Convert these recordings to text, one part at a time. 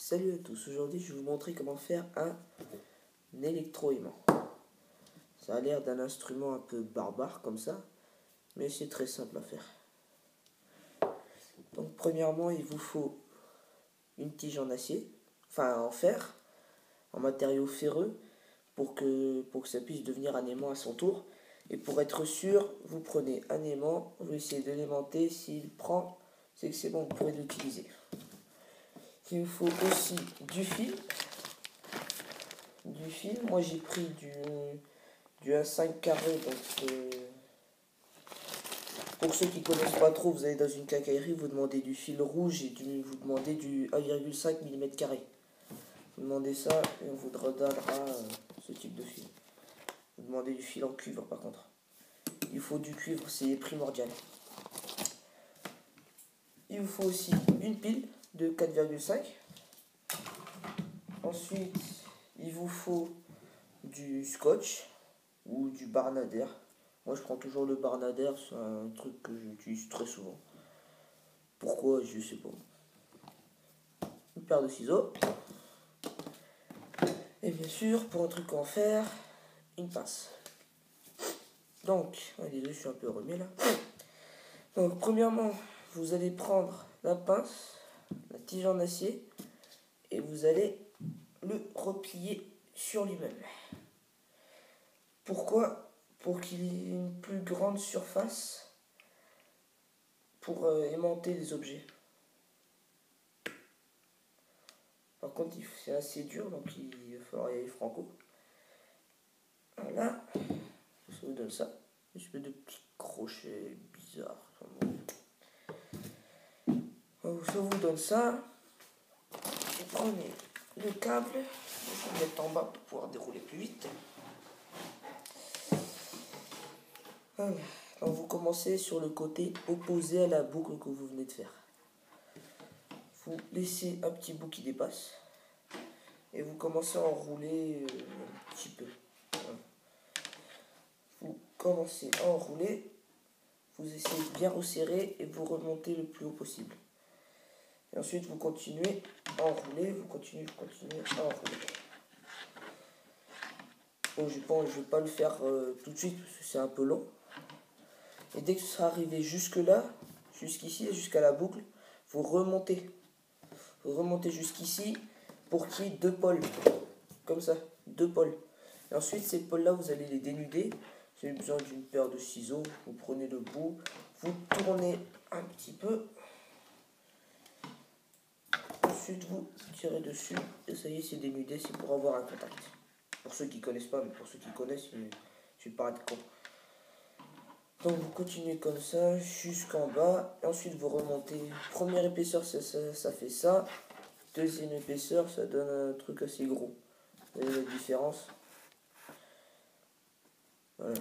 Salut à tous, aujourd'hui je vais vous montrer comment faire un électroaimant. Ça a l'air d'un instrument un peu barbare comme ça, mais c'est très simple à faire. Donc premièrement il vous faut une tige en acier, enfin en fer, en matériau ferreux, pour que ça puisse devenir un aimant à son tour. Et pour être sûr, vous prenez un aimant, vous essayez de l'aimanter, s'il prend, c'est que c'est bon, vous pourrez l'utiliser. Il vous faut aussi du fil. Moi j'ai pris du 1,5 carré, donc pour ceux qui connaissent pas trop, vous allez dans une quincaillerie, vous demandez du fil rouge et vous demandez du 1,5 mm carré. Vous demandez ça et on vous donnera ce type de fil. Vous demandez du fil en cuivre par contre. Il faut du cuivre, c'est primordial. Il vous faut aussi une pile de 4,5. Ensuite, il vous faut du scotch ou du Barnader. Moi je prends toujours le Barnader, c'est un truc que j'utilise très souvent. Pourquoi, je sais pas. Une paire de ciseaux. Et bien sûr, pour un truc en fer, une pince. Donc, désolé, je suis un peu remis là. Donc premièrement, vous allez prendre la pince, la tige en acier, et vous allez le replier sur lui-même. Pourquoi? Pour qu'il ait une plus grande surface pour aimanter les objets. Par contre, c'est assez dur, donc il va falloir y aller franco. Voilà, ça vous donne ça. Une espèce de petits crochets bizarres. Ça vous donne ça. Et prenez le câble, je vais le mettre en bas pour pouvoir dérouler plus vite. Voilà. Donc vous commencez sur le côté opposé à la boucle que vous venez de faire. Vous laissez un petit bout qui dépasse et vous commencez à enrouler un petit peu. Voilà. Vous commencez à enrouler, vous essayez de bien resserrer et vous remontez le plus haut possible. Et ensuite vous continuez à enrouler, vous continuez à enrouler. Bon, je ne vais pas le faire tout de suite parce que c'est un peu long. Et dès que ce sera arrivé jusque là, jusqu'ici, jusqu'à la boucle, vous remontez. Vous remontez jusqu'ici pour qu'il y ait 2 pôles. Comme ça, 2 pôles. Et ensuite, ces pôles-là, vous allez les dénuder. Vous avez besoin d'une paire de ciseaux. Vous prenez le bout, vous tournez un petit peu. Ensuite, vous tirez dessus. Et ça y est, c'est dénudé. C'est pour avoir un contact. Pour ceux qui ne connaissent pas, mais pour ceux qui connaissent, je vais pas être con. Donc vous continuez comme ça jusqu'en bas. Et ensuite vous remontez. Première épaisseur, ça fait ça. Deuxième épaisseur, ça donne un truc assez gros. Vous voyez la différence? Voilà.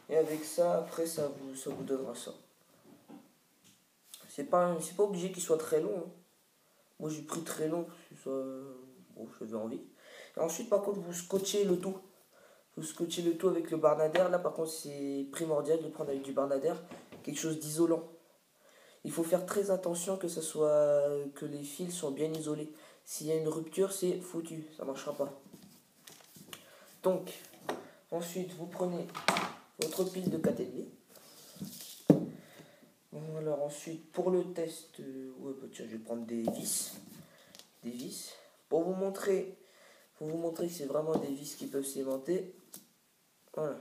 Et avec ça, après, ça vous donnera ça. C'est pas obligé qu'il soit très long. Hein. Moi j'ai pris très long parce que bon, j'avais envie. Et ensuite, par contre, vous scotchez le tout. Vous scotchez le tout avec le Barnader. Là, par contre, c'est primordial de prendre avec du Barnader quelque chose d'isolant. Il faut faire très attention que les fils soient bien isolés. S'il y a une rupture, c'est foutu, ça ne marchera pas. Donc, ensuite, vous prenez votre pile de 4,5. Bon, alors ensuite, pour le test, tiens, je vais prendre des vis. Pour vous montrer que c'est vraiment des vis qui peuvent s'aimanter. Voilà.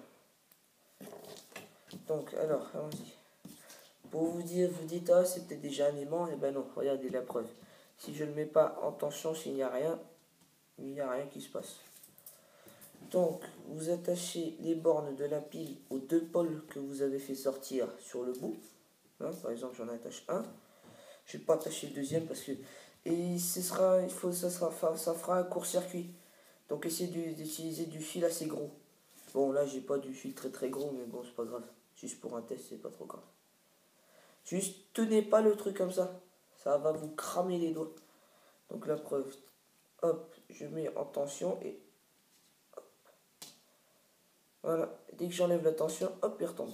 Donc, alors, allons-y. Pour vous dites, ah, c'est peut-être déjà un aimant. Et ben non, regardez la preuve. Si je ne le mets pas en tension, s'il n'y a rien, il n'y a rien qui se passe. Donc, vous attachez les bornes de la pile aux 2 pôles que vous avez fait sortir sur le bout. Hein, par exemple, j'en attache un. Je ne vais pas attacher le deuxième parce que... Et ça fera un court-circuit. Donc, essayez d'utiliser du fil assez gros. Bon, là, j'ai pas du fil très très gros, mais bon, c'est pas grave. Juste pour un test, c'est pas trop grave. Juste, tenez pas le truc comme ça. Ça va vous cramer les doigts. Donc la preuve, hop, je mets en tension et hop. Voilà, dès que j'enlève la tension, hop, il retombe.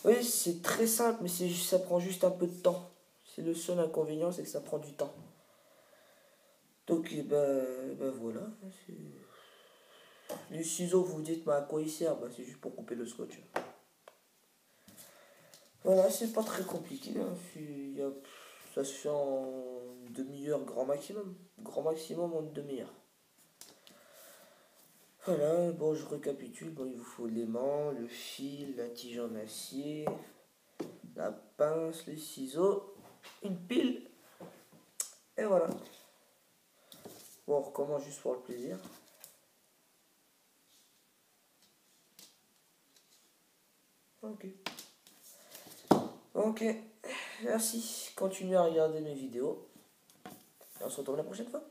Oui, c'est très simple, mais ça prend juste un peu de temps. C'est le seul inconvénient, c'est que ça prend du temps. Donc, voilà. Les ciseaux, vous vous dites, à quoi ils servent? C'est juste pour couper le scotch. Voilà, c'est pas très compliqué. Ça se fait en une demi-heure, grand maximum. Grand maximum en une demi-heure. Voilà, bon, je récapitule. Bon, il vous faut l'aimant, le fil, la tige en acier, la pince, les ciseaux, une pile. Et voilà. Bon, on recommence juste pour le plaisir. Ok. Ok. Merci. Continuez à regarder mes vidéos. Et on se retrouve la prochaine fois.